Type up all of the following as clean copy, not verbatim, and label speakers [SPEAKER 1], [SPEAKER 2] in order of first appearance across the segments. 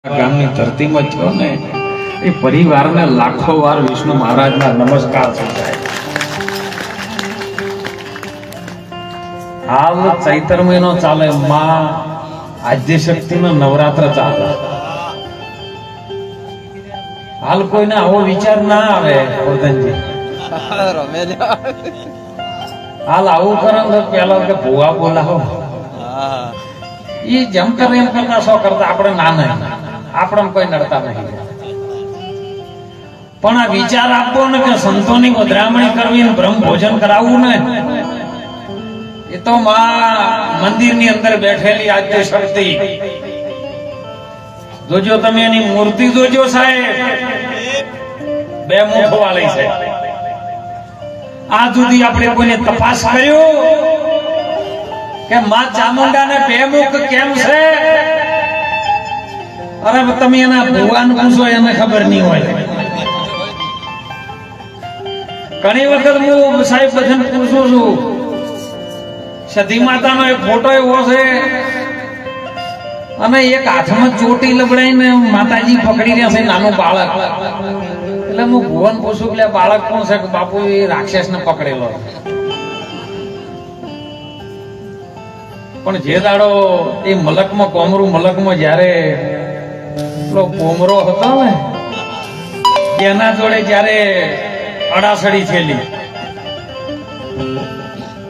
[SPEAKER 1] ગામની ધરતીમાં થયો ને એ પરિવારને લાખો વાર વિષ્ણુ મહારાજના નમસ્કાર છે સાહેબ. હાલ ચૈત્ર મહિનો ચાલે, માં આદ્યશક્તિનો નવરાત્ર ચાલે. હાલ કોઈને આવો વિચાર ના આવે વર્ધનજી, હાલ આવું કરો તો પેલા કે ભૂવા બોલાવો, એ જેમ કરે એમ કરતા શો કરતા આપણે ના નહીં, આપણે કોઈ નડતા નહીં. પણ આ વિચાર આપવો ને કે સંતોની વધામણી કરવી ને બ્રહ્મ ભોજન કરાવવું ને, એ તો માં મંદિરની અંદર બેઠેલી આદ્ય શક્તિ. જોજો તમે એની મૂર્તિ જોજો સાહેબ, બે મુખ વાળી છે. આ સુધી આપણે કોઈને તપાસ કર્યો કે માં ચામુંડાને બે મુખ કેમ છે? અરે તમે એના ભગવાન પૂછો, એને ખબર નહીં હોય. ઘણી વખત હું સાહેબ બધાને પૂછું છું, સતી માતાનો એક ફોટો એવો છે અને એક હાથમાં ચોટી લબડાઈને માતાજી પકડી રહ્યા છે નાનું બાળક. એટલે હું ભુવન પૂછું કે બાળક કોણ છે? કે બાપુ એ રાક્ષસ ને પકડેલો. પણ જે દાડો એ મલકમાં કોમરું મલકમાં જયારે પેલો કોમરો હતો ને એના જોડે જયારે અડાસડી થયેલી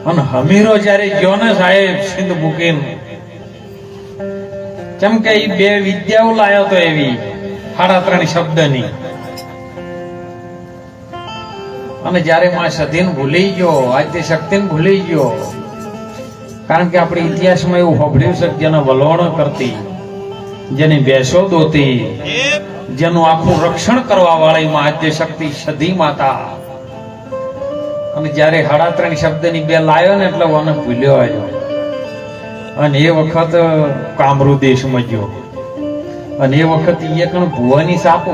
[SPEAKER 1] અને હમીરો જયારે ગયો ને સાહેબ સિંધ મૂકીને, કેમ કે એ બે વિદ્યાઓ લાયો તો એવી 3.5 શબ્દની. અને જયારે માં સતીને ભૂલી ગયો, આદ્ય શક્તિને ભૂલી ગયો, કારણ કે આપણે ઇતિહાસમાં એવું સાંભળ્યું છે કે જેને વલોણ કરતી, જેની બેસો દોતી, જેનું આખું રક્ષણ કરવા વાળી માં આદ્ય શક્તિ સતી માતા. અને જયારે 3.5 શબ્દની બે લાયો ને એટલે મને ભૂલ્યો આવ્યો. અને એ વખત કામરૂ દેશમાં ગયો અને એ વખત એ કણ ભુવાની સાપો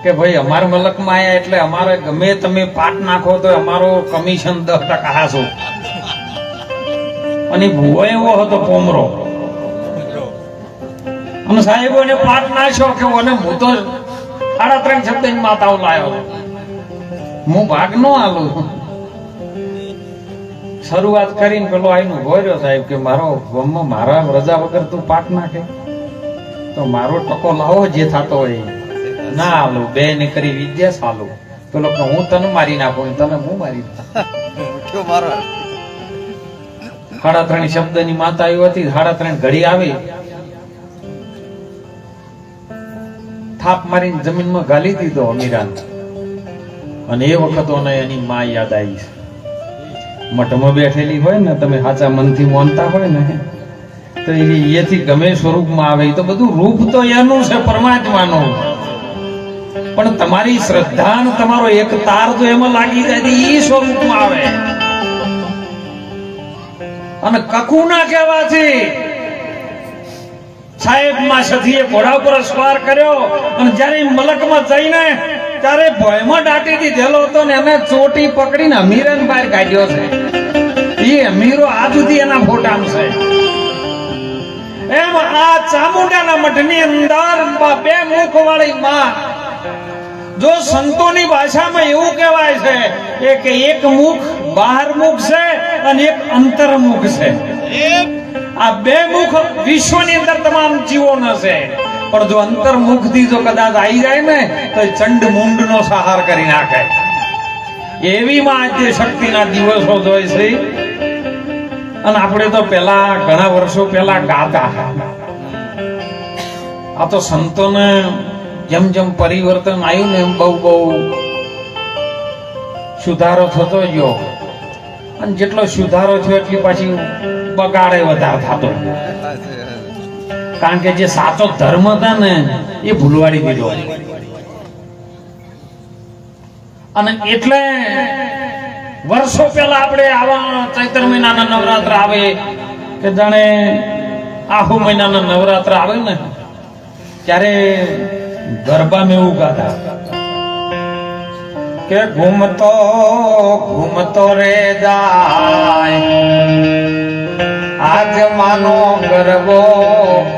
[SPEAKER 1] કે ભાઈ અમારા મલકમાં આયા એટલે અમારે ગમે તમે પાટ નાખો તો અમારો કમિશન 10% હાસો. અને ભુવો એવો હતો કોમરો, અને સાહેબો એને પાટ નાખ્યો કે ઓને હું તો 3.5 શબ્દની માતાઓ લાયો, હું ભાગ નો આલું. શરૂઆત કરીને પેલો આઈનો ગોર્યો સાહેબ કે મારો ગમમાં મારા રજા વગર તું પાટ નાખે તો મારો ટકો લાવો જે થતો હોય. ના આલું, બે ને કરી વિદ્યા સાલું. પેલો કે હું તને મારી નાખું, તને હું મારી નાખું. 3.5 શબ્દની માતા આવી હતી. 3.5 ઘડી આવી, થાપ મારીને જમીનમાં ગાલી દીધો અમીરાને. અને એ વખત એની માં યાદ આવી છે. મઠમાં બેઠેલી હોય ને, તમે સાચા મનથી માનતા હોય ને તો એથી ગમે સ્વરૂપમાં આવે. તો બધું રૂપ તો એનું છે પરમાત્માનું, પણ તમારી શ્રદ્ધા ને તમારો એક તાર તો એમાં લાગી જાય એ સ્વરૂપમાં આવે. અને કકુ ના કહેવાથી સાહેબ માં સતીએ ઘોડા પર સવાર કર્યો અને જયારે મલકમાં જઈને ત્યારે ભયમાં દાટી દીધેલો હતો ને એને ચોટી પકડીને અમીરાને બહાર કાઢ્યો છે. એ અમીરો આ સુધી એના ફોટામાં છે. એમ આ ચામુંડાના મઠની અંદર બે મુખ વાળી માં, જો સંતોની ભાષામાં એવું કહેવાય છે કે એક મુખ બહાર મુખ છે અને એક અંતર્મુખ છે. આ બે મુખ વિશ્વની અંદર તમામ જીવોનો છે, પણ જો અંતર્મુખ થી જો કદાચ આવી જાય ને તો ચંડ મુંડ નો સહાર કરી નાખે. એવી માં આદ્ય શક્તિના દિવસો જોઈ છે. અને આપણે તો પેલા ઘણા વર્ષો પેલા ગાતા. આ તો સંતોને જેમ જેમ પરિવર્તન આવ્યું ને એમ બહુ સુધારો થતો ગયો. અને જેટલો સુધારો થયો એટલી પાછી બગાડે વધારે થતો. કારણ કે જે સાચો ધર્મ હતા ને એ ભૂલવાડી દીધો. અને એટલે વર્ષો પહેલા આપણે આવા ચૈત્ર મહિનાના નવરાત્ર આવે કે જાણે આહુ મહિનાના નવરાત્ર આવે ને ત્યારે ગરબામાં એવું ગાતા કે ઘૂમતો ઘૂમતો રે જાય આજ માનો ગરબો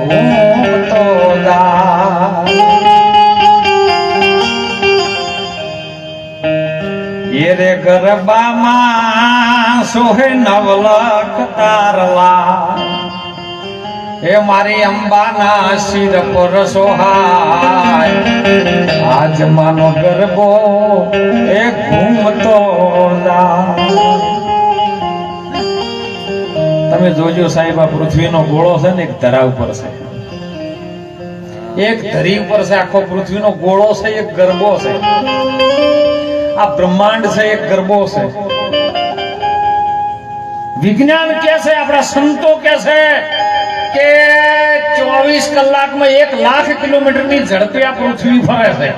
[SPEAKER 1] ઘૂમતો જાય. રે ગરબામાં સોહે નવલખ તારલા હે મારી અંબાના શિર પર સોહાય આજ માનો ગરબો એ ઘૂમતો તમે જોજો સાહેબ આ પૃથ્વીનો ગોળો છે ને એક ધરા ઉપર છે, એક ધરી ઉપર છે, આખો પૃથ્વીનો ગોળો છે, એક ગરબો છે, આ બ્રહ્માંડ છે, એક ગરબો છે. વિજ્ઞાન કે છે, આપણા સંતો કે છે કે 24 કલાકમાં 1,00,000 કિલોમીટરની ઝડપે આ પૃથ્વી ફરે છે.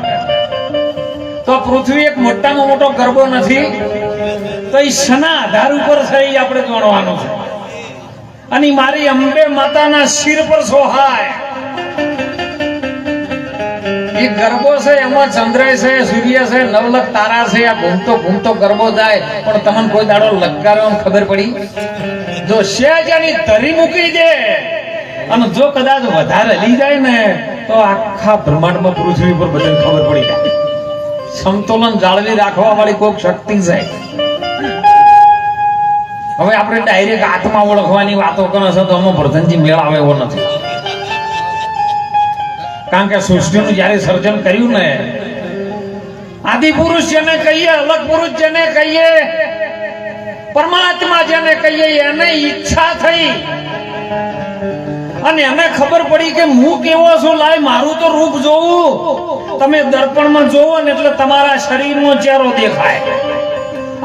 [SPEAKER 1] તો પૃથ્વી એક મોટામાં મોટો ગરબો નથી, તો એ શના આધાર ઉપર છે એ આપણે જાણવાનું છે. અને મારી અંબે માતાના શિર પર સોહાય એ ગરબો છે, એમાં ચંદ્ર છે, સૂર્ય છે, નવલખ તારા છે. આ ઘૂમતો ઘૂમતો ગરબો જાય, પણ તમને કોઈ દાડો લગાડવા ખબર પડી? જો સહેજ એની ધરી મૂકી દે અને જો કદાચ વધારે હલી જાય ને તો આખા બ્રહ્માંડમાં પૃથ્વી પર બધાને ખબર પડી જાય. સમતોલન જાળવી રાખવા વાળી કોઈક શક્તિ છે. હવે આપણે ડાયરેક્ટ આત્મા ઓળખવાની વાતો કરે છે તો આમાં વર્ધનજી મેળ આવે એવો નથી. કારણ કે સૃષ્ટિનું જયારે સર્જન કર્યું ને, આદિ પુરુષ જેને કહીએ, અલગ પુરુષ જેને કહીએ, પરમાત્મા જેને કહીએ, એને ઈચ્છા થઈ અને એને ખબર પડી કે હું કેવો છું, લાય મારું તો રૂપ જોવું. તમે દર્પણમાં જોવો ને એટલે તમારા શરીરનો ચહેરો દેખાય,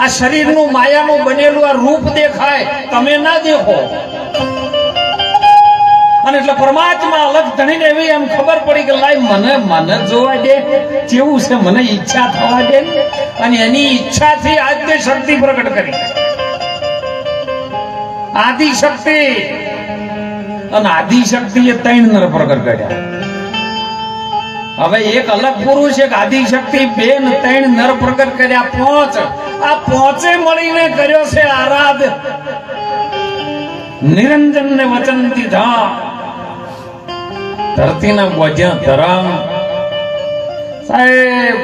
[SPEAKER 1] આ શરીરનું માયાનું બનેલું આ રૂપ દેખાય, તમે ના દેખો. અને એટલે પરમાત્મા અલગ ધણીને એવી એમ ખબર પડી કે લાય મને જોવા દે કેવું છે, મને ઈચ્છા થવા દે. અને એની ઈચ્છાથી આદ્ય શક્તિ પ્રગટ કરી, આદિ શક્તિ. અને આદિ શક્તિ એ 3 નર પ્રગટ કર્યા. હવે એક અલગ પુરુષ, એક આદિ શક્તિ, 2 ને 3 નર પ્રગટ કર્યા, 5. આ 5 મળીને કર્યો છે આરાધ નિરંજન ને વચન દીધા. ધરતીના બોજ્યા ધરમ. સાહેબ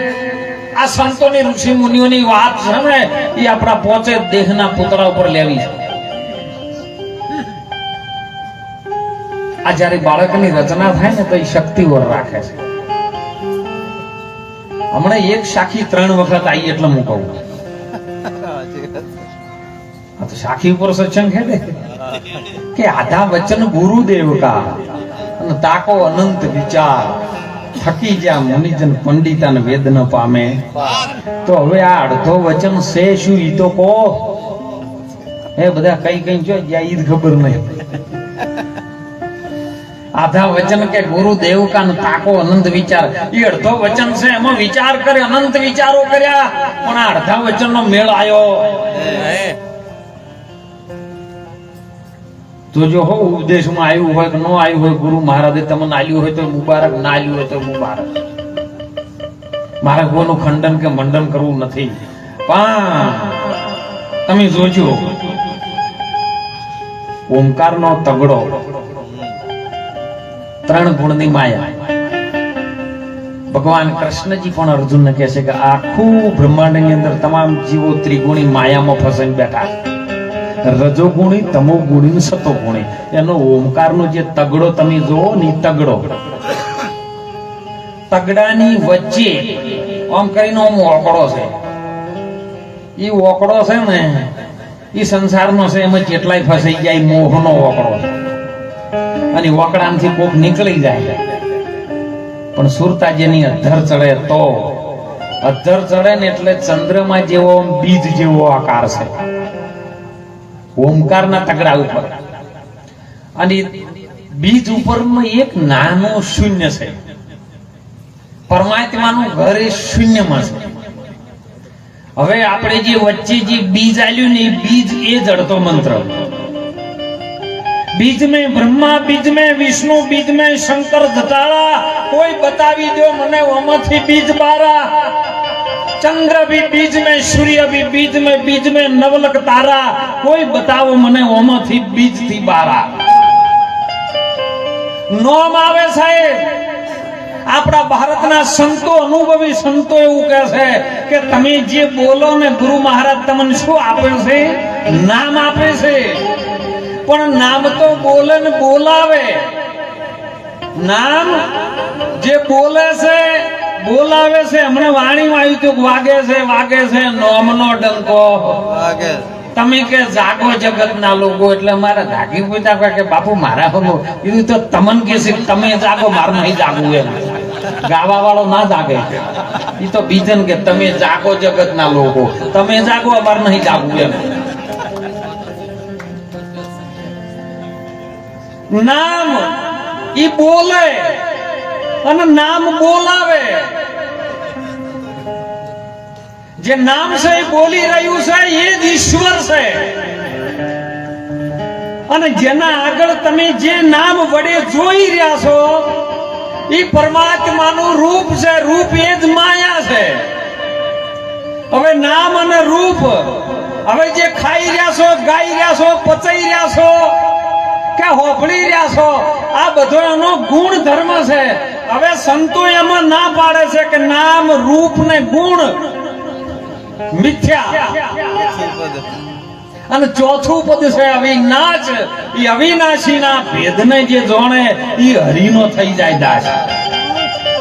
[SPEAKER 1] આ સંતોની ઋષિ મુનિઓની વાત છે ને એ આપણા 5 દેહના પુતળા ઉપર લેવી છે. આ જયારે બાળકની રચના થાય ને તો એ શક્તિ વર રાખે છે. હમણાં એક સાખી 3 વખત આવી એટલે હું કહું. તો સાખી ઉપર સત્સંગ છે કે આધા વચન ગુરુદેવ કા અને તાકો અનંત વિચાર થકી જ્યાં મુનિજન પંડિતા ને વેદ ન પામે. તો હવે આ અડધો વચન છે શું ઈ તો કહો. એ બધા કઈ કઈ જો જ્યાં ઈ ખબર નહીં. આધા વચન કે ગુરુદેવ કા ને તાકો અનંત વિચાર, એ અડધો વચન છે, એમાં વિચાર કરે, અનંત વિચારો કર્યા, પણ આ અડધા વચન નો મેળ આવ્યો. તો જો હો ઉપદેશમાં આવ્યું હોય કે ન આવ્યું હોય, ગુરુ મહારાજે તમને આલ્યું હોય તો મુબારક, ના આલ્યું હોય તો મુબારક. મારે કોઈનું ખંડન કે મંડન કરવું નથી, પણ તમે જોજો ઓમકારનો તગડો, 3 ગુણની માયા. ભગવાન કૃષ્ણજી પણ અર્જુનને કહે છે કે આખું બ્રહ્માંડની અંદર તમામ જીવો ત્રિગુણી માયામાં ફસાઈને બેઠા. રજોગુણી, તમોગુણી, સતોગુણી. એનો ઓમકારનો જે તગડો તમે જોવો ને, તગડો, તગડાની વચ્ચે આમ કરીને આમ ઓકડો છે. એ ઓકડો છે ને એ સંસારનો છે, એમાં જેટલાય ફસાઈ જાય, મોહનો ઓકડો. અને ઓકડામાંથી કોક નીકળી જાય, પણ સુરતા જેની અધર ચડે તો, અધર ચડે ને એટલે ચંદ્રમાં જેવો બીજ જેવો આકાર છે ઓમકારના તગડા ઉપર. અને બીજ ઉપરનું એક નાનું શૂન્ય છે. પરમાત્માનું ઘર એ શૂન્યમાં છે. હવે આપણે જે વચ્ચે જે બીજ આલ્યું ને, એ બીજ એ જ અડધો મંત્ર. बीज में ब्रह्मा, बीज में विष्णु, बीज में शंकर जटाड़ा. कोई बतावी दो मने ओमाथी बीज बारा. चंद्र भी बीज में, सूर्य भी बीज में नवलख तारा. कोई बताओ मने ओमाथी बीज थी बारा. नोम आवे साहेब, आ આપણા ભારતના સંતો, અનુભવી સંતો એવું કહે છે કે તમે જે બોલો ને ગુરુ મહારાજ તમને શું આપે છે? નામ આપે છે. પણ નામ તો બોલે ને બોલાવે. નામ જે બોલે છે બોલાવે છે. હમણાં વાણીમાં આવ્યું હતું, વાગે છે નોમનો ડંકો વાગે. તમે કે જાગો જગત ના લોકો, એટલે મારા જાગી પૂછતા કે બાપુ મારા હો કીધું તો તમન કે છે તમે જાગો, મારે નહીં જાગવું. એમ ગાવા વાળો ના જાગે, એ તો બીજન કે તમે જાગો જગત ના લોકો, તમે જાગો, અમારે નહીં જાગવું. એમ નામ ઈ બોલે અને નામ બોલાવે. જે નામ છે એ બોલી રહ્યું છે એ જ ઈશ્વર છે. અને જેના આગળ તમે જે નામ વડે જોઈ રહ્યા છો એ પરમાત્માનું રૂપ છે. રૂપ એ જ માયા છે. હવે નામ અને રૂપ, હવે જે ખાઈ રહ્યા છો, ગાઈ રહ્યા છો, પચાઈ રહ્યા છો કે હોફળી રહ્યા છો, આ બધો એનો ગુણ ધર્મ છે. હવે સંતો એમાં ના પાડે છે કે નામ, રૂપ ને ગુણ મિથ્યા. અને ચોથું પદ છે અવિનાશ. એ અવિનાશી ના ભેદને જે જોણે એ હરિનો થઈ જાય દાસ.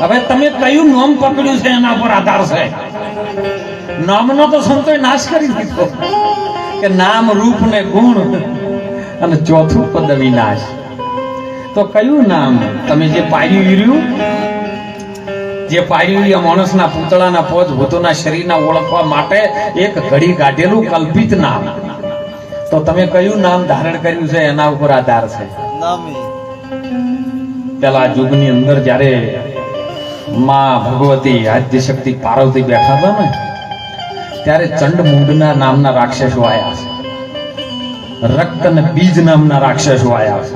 [SPEAKER 1] હવે તમે કયું નામ પકડ્યું છે એના પર આધાર છે. નામનો તો સંતોએ નાશ કરી દીધો કે નામ, રૂપ ને ગુણ, અને ચોથું પદ અવિનાશ. તો કયું નામ તમે જે પાડ્યું, જે પાડ્યું એ માણસના પૂતળાના પોજ ભૂતોના શરીરના ઓળખવા માટે એક ઘડી કાઢેલું કલ્પિત નામ. તો તમે કયું નામ ધારણ કર્યું છે એના ઉપર આધાર છે. પેલા યુગની અંદર જયારે માં ભગવતી આદ્યશક્તિ પાર્વતી બેઠા હતા ને, ત્યારે ચંડમુંડના નામના રાક્ષસો આયા છે. રક્ત અને બીજ નામના રાક્ષસો આયા છે.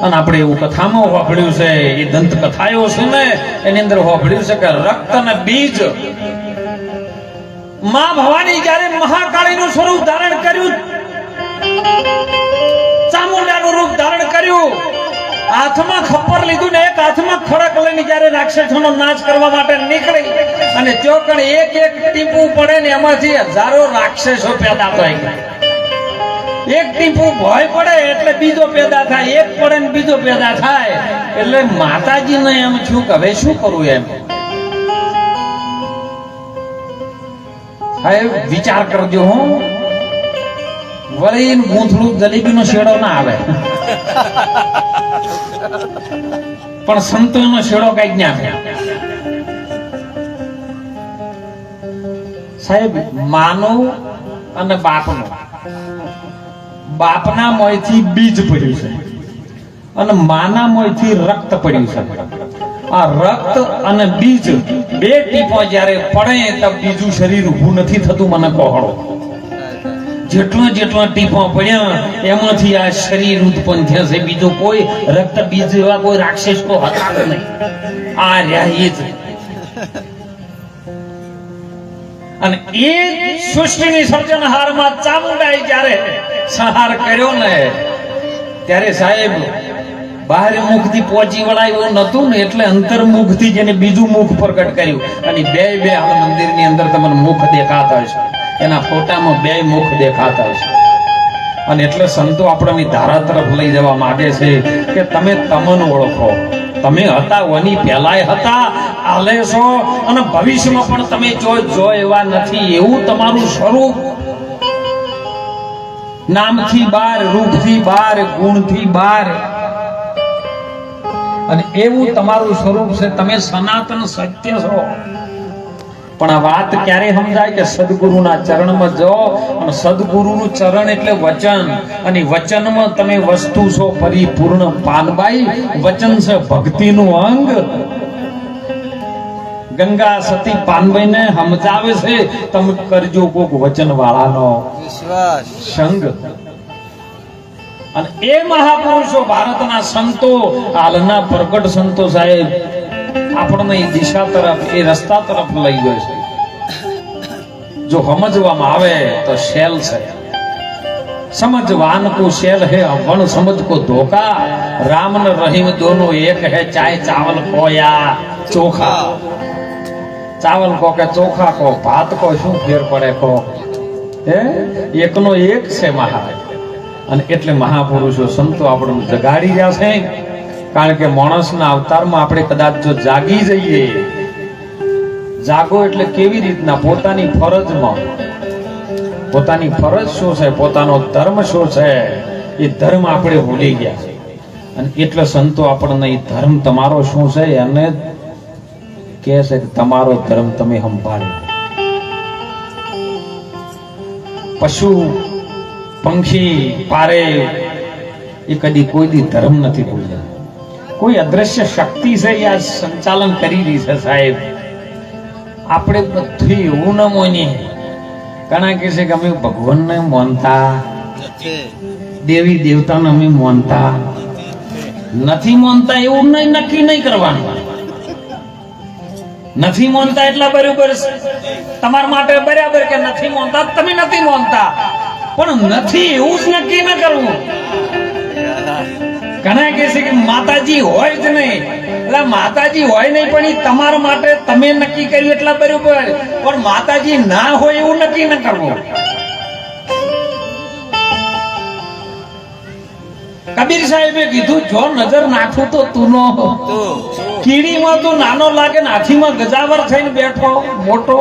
[SPEAKER 1] અને આપણે એવું કથામાં વાપર્યું છે, એ દંત કથાઓ છે ને એની અંદર વાપર્યું છે કે રક્ત અને બીજ. માં ભવાની જયારે મહાકાળીનું સ્વરૂપ ધારણ કર્યું, ચામુંડાનું રૂપ ધારણ કર્યું, હાથમાં ખપ્પર લીધું ને એક હાથમાં ખડક લઈને જયારે રાક્ષસોનો નાશ કરવા માટે નીકળી, અને જો કણ એક એક ટીપું પડે ને એમાંથી હજારો રાક્ષસો પેદા થાય. એક ટીપું ભય પડે એટલે બીજો પેદા થાય, એક પડે ને બીજો પેદા થાય. એટલે માતાજીને એમ છું કે હવે શું કરવું. એમ સાહેબ વિચાર કરજો. હું વળી ગૂંથડું જલેબીનો શેડો ના આવે, પણ સંતોનો શેડો કઈક ના આવે. સાહેબ માનવ અને બાપનો, બાપના મોંથી બીજ પડ્યું છે અને માના મોંથી રક્ત પડ્યું છે. આ રક્ત અને બીજ બે ટીપો જ્યારે પડે તો બીજું શરીર ઊભું નથી થતું. મને કહો, જેટલા ટીપો પડ્યા એમાંથી આ શરીર ઉત્પન્ન થયા છે. બીજું કોઈ રક્ત બીજ એવા કોઈ રાક્ષસ તો હતા જ નહીં. આ રહ્યા એ જ. અને એ સૃષ્ટિની સર્જનહારમાં ચામુંડાએ જ્યારે સંહાર કર્યો ને, ત્યારે સાહેબ બહાર મુખથી પહોંચી વળાય એવું નતું ને, એટલે અંતર્મુખથી જેને બીજું મુખ પ્રગટ કર્યું. અને બે હાલ મંદિરની અંદર તમને મુખ દેખાતા હશે, એના ફોટામાં બે મુખ દેખાતા હશે. અને એટલે સંતો આપણને ધારા તરફ લઈ જવા માંગે છે કે તમે તમને ઓળખો. તમે હતા ઓની પહેલાય હતા, આલે છો, અને ભવિષ્યમાં પણ તમે જો એવા નથી. એવું તમારું સ્વરૂપ નામથી બાર, રૂપથી બાર, ગુણથી બાર, અને એવું તમારું સ્વરૂપ છે. તમે સનાતન સત્ય છો. પણ આ વાત ક્યારે સમજાય કે સદગુરુના ચરણમાં જાઓ, અને સદગુરુનું ચરણ એટલે વચન, અને વચનમાં તમે વસ્તુ છો પરિપૂર્ણ પાનબાઈ. વચન છે ભક્તિનું અંગ. ગંગા સતી પાનબાઈને સમજાવે છે તમે કરજો કોક વચન વાળાનો વિશ્વાસ સંગ. અને એ મહાપુરુષો ભારતના સંતો, હાલના પ્રગટ સંતો સાહેબ આપણને એ દિશા તરફ, એ રસ્તા તરફ લઈ ગયો છે. જો સમજવામાં આવે તો શેલ છે. समझवान को शैल है अवन समझ को धोखा। राम न रहीम दोनों एक है, चाय चावल खोया ચોખા ચાવલ કો કે ચોખા કો ભાત કો શું ફેર પડે કો હે એકનો એક છે મહારાજ. અને એટલે મહાપુરુષો સંતો આપણને જગાડી રહ્યા છે. કારણ કે માણસના અવતારમાં આપણે કદાચ જો જાગી જઈએ, જાગો એટલે કેવી રીતના પોતાની ફરજમાં, પોતાની ફરજ શું છે, પોતાનો ધર્મ શું છે, એ ધર્મ આપણે ભૂલી ગયા છે. અને એટલે સંતો આપણને એ ધર્મ તમારો શું છે એને કહે છે કે તમારો ધર્મ તમે સંભાળો. પશુ પંખી પારે એ કદી કોઈ દી ધર્મ નથી ભૂલ્યા. કોઈ અદ્રશ્ય શક્તિ છે એ આ સંચાલન કરી રહી છે સાહેબ. આપણે બધું એવું ન મોની. ઘણા કહે છે કે અમે ભગવાનને માનતા, દેવી દેવતાને અમે માનતા નથી. માનતા એવું નહીં, નક્કી નહીં કરવાનું. નથી માનતા એટલા બરાબર તમારા માટે બરાબર કે નથી માનતા તમે નથી માનતા, પણ નથી એવું જ નક્કી ન કરવું. ઘણા કહે છે કે માતાજી હોય જ નહીં, એટલે માતાજી હોય નહીં પણ એ તમારા માટે તમે નક્કી કર્યું એટલા બરાબર, પણ માતાજી ના હોય એવું નક્કી ન કરવું. કબીર સાહેબે કીધું જો નજર નાખું તો તું નો કીડીમાં તું નાનો લાગે ને હાથીમાં ગજાવર થઈને બેઠો મોટો,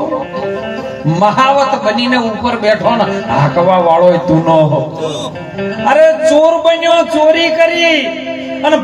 [SPEAKER 1] મહાવત બનીને ઉપર બેઠો ને હાકવા વાળો તું નો. અરે ચોર બન્યો, ચોરી કરી અને